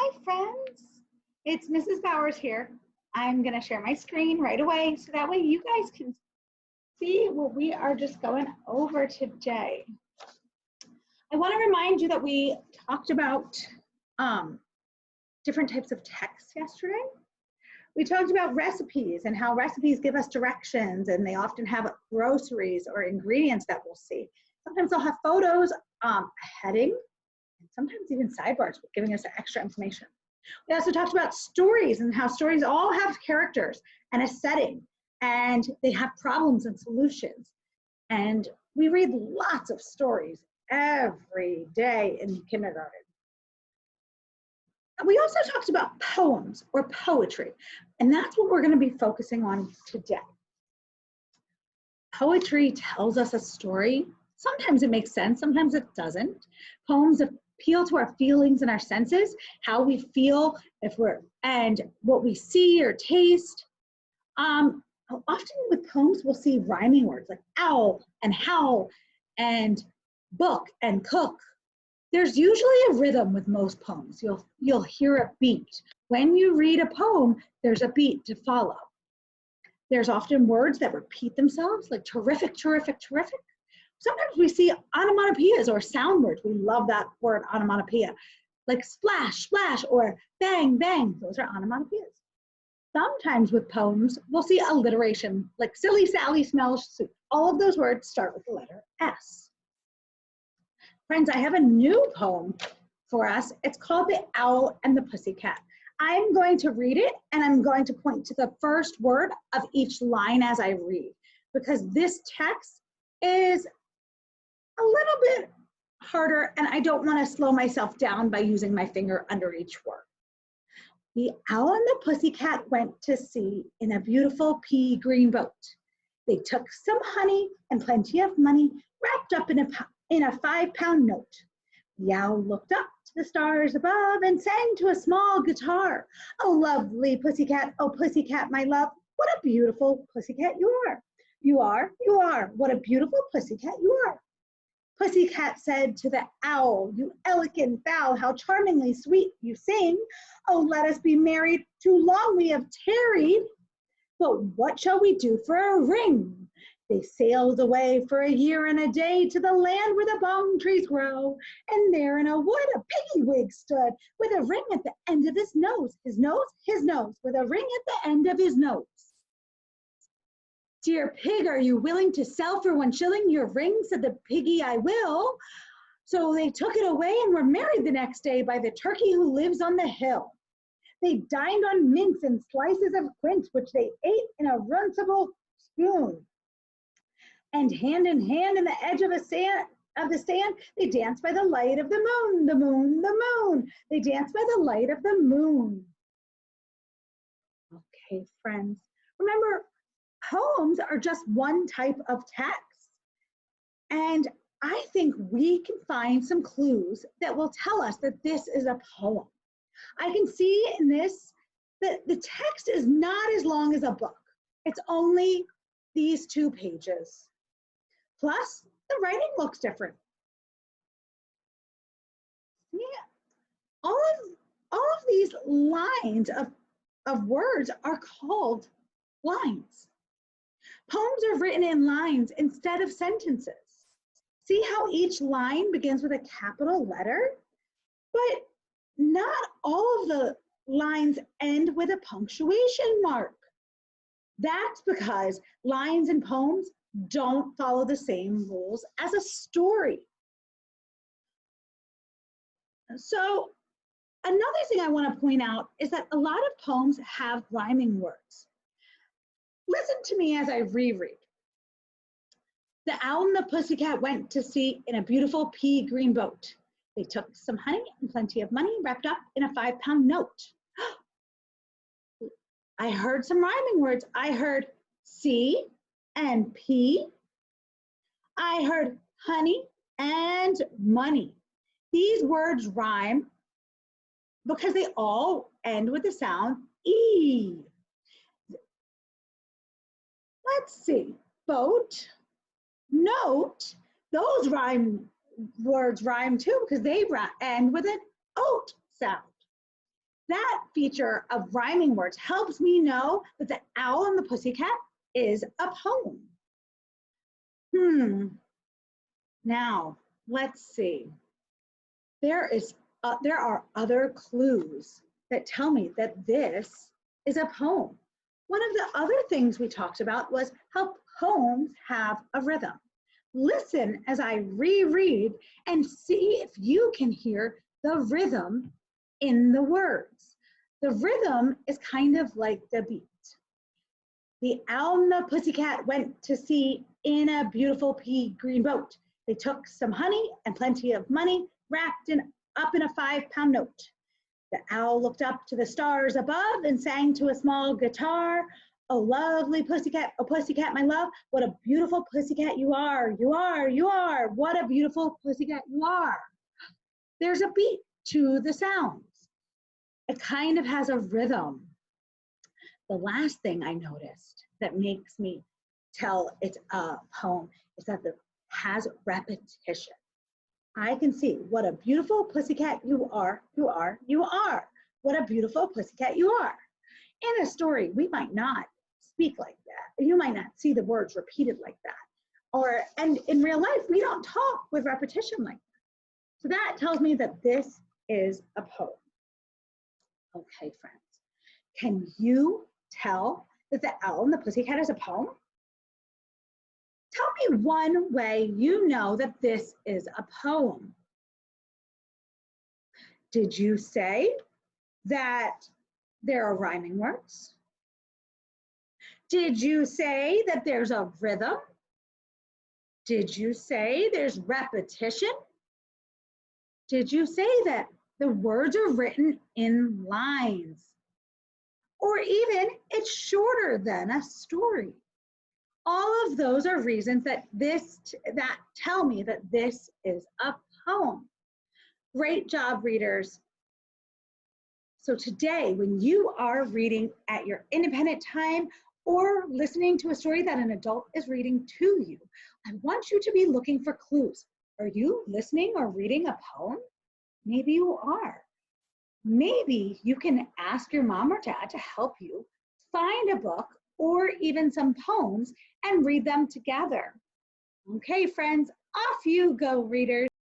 Hi friends, it's Mrs. Bowers here. I'm going to share my screen right away so that way you guys can see what we are just going over today. I want to remind you that we talked about different types of text yesterday. We talked about recipes and how recipes give us directions, and they often have groceries or ingredients that we'll see. Sometimes they'll have photos, a heading, and sometimes even sidebars giving us extra information. We also talked about stories and how stories all have characters and a setting, and they have problems and solutions. And we read lots of stories every day in kindergarten. We also talked about poems or poetry, and that's what we're going to be focusing on today. Poetry tells us a story. Sometimes it makes sense, sometimes it doesn't. Poems appeal to our feelings and our senses, how we feel and what we see or taste. Often with poems, we'll see rhyming words like owl and howl and book and cook. There's usually a rhythm with most poems. You'll hear a beat. When you read a poem, there's a beat to follow. There's often words that repeat themselves, like terrific, terrific, terrific. Sometimes we see onomatopoeias or sound words. We love that word onomatopoeia, like splash, splash, or bang, bang. Those are onomatopoeias. Sometimes with poems, we'll see alliteration, like silly Sally smells soup. All of those words start with the letter S. Friends, I have a new poem for us. It's called The Owl and the Pussycat. I'm going to read it, and I'm going to point to the first word of each line as I read, because this text is a little bit harder, and I don't want to slow myself down by using my finger under each word. The owl and the pussycat went to sea in a beautiful pea green boat. They took some honey and plenty of money wrapped up in a 5-pound note. The owl looked up to the stars above and sang to a small guitar. Oh, lovely pussycat, oh, pussycat, my love, what a beautiful pussycat you are. You are, what a beautiful pussycat you are. Pussycat said to the owl, you elegant fowl, how charmingly sweet you sing. Oh, let us be married, too long we have tarried. But what shall we do for a ring? They sailed away for a year and a day to the land where the balm trees grow. And there in a wood a piggy wig stood with a ring at the end of his nose, his nose, with a ring at the end of his nose. Dear pig, are you willing to sell for 1 shilling your ring? Said the piggy, I will. So they took it away and were married the next day by the turkey who lives on the hill. They dined on mince and slices of quince, which they ate in a runcible spoon. And hand in hand in the edge of the stand, they danced by the light of the moon, the moon, the moon. They danced by the light of the moon. Okay, friends, remember, poems are just one type of text. And I think we can find some clues that will tell us that this is a poem. I can see in this that the text is not as long as a book. It's only these 2 pages. Plus, the writing looks different. Yeah, all of these lines of words are called lines. Poems are written in lines instead of sentences. See how each line begins with a capital letter? But not all of the lines end with a punctuation mark. That's because lines in poems don't follow the same rules as a story. So another thing I want to point out is that a lot of poems have rhyming words. Listen to me as I reread. The owl and the pussycat went to sea in a beautiful pea green boat. They took some honey and plenty of money wrapped up in a 5-pound note. I heard some rhyming words. I heard sea and pea. I heard honey and money. These words rhyme because they all end with the sound E. Let's see, boat, note, those words rhyme too because they end with an oat sound. That feature of rhyming words helps me know that The Owl and the Pussycat is a poem. Now, let's see. There are other clues that tell me that this is a poem. One of the other things we talked about was how poems have a rhythm. Listen as I reread and see if you can hear the rhythm in the words. The rhythm is kind of like the beat. The owl and the pussycat went to sea in a beautiful pea green boat. They took some honey and plenty of money wrapped up in a 5-pound note. The owl looked up to the stars above and sang to a small guitar. Oh, lovely pussycat, oh, pussycat, my love, what a beautiful pussycat you are, you are, you are, what a beautiful pussycat you are. There's a beat to the sounds. It kind of has a rhythm. The last thing I noticed that makes me tell it's a poem is that it has repetition. I can see what a beautiful pussycat you are, you are, you are. What a beautiful pussycat you are. In a story, we might not speak like that. You might not see the words repeated like that. And in real life, we don't talk with repetition like that. So that tells me that this is a poem. Okay, friends, can you tell that The Owl and the Pussycat is a poem? Tell me one way you know that this is a poem. Did you say that there are rhyming words? Did you say that there's a rhythm? Did you say there's repetition? Did you say that the words are written in lines? Or even it's shorter than a story? All of those are reasons that tell me that this is a poem. Great job, readers. So today, when you are reading at your independent time or listening to a story that an adult is reading to you, I want you to be looking for clues. Are you listening or reading a poem? Maybe you are. Maybe you can ask your mom or dad to help you find a book or even some poems and read them together. Okay, friends, off you go, readers.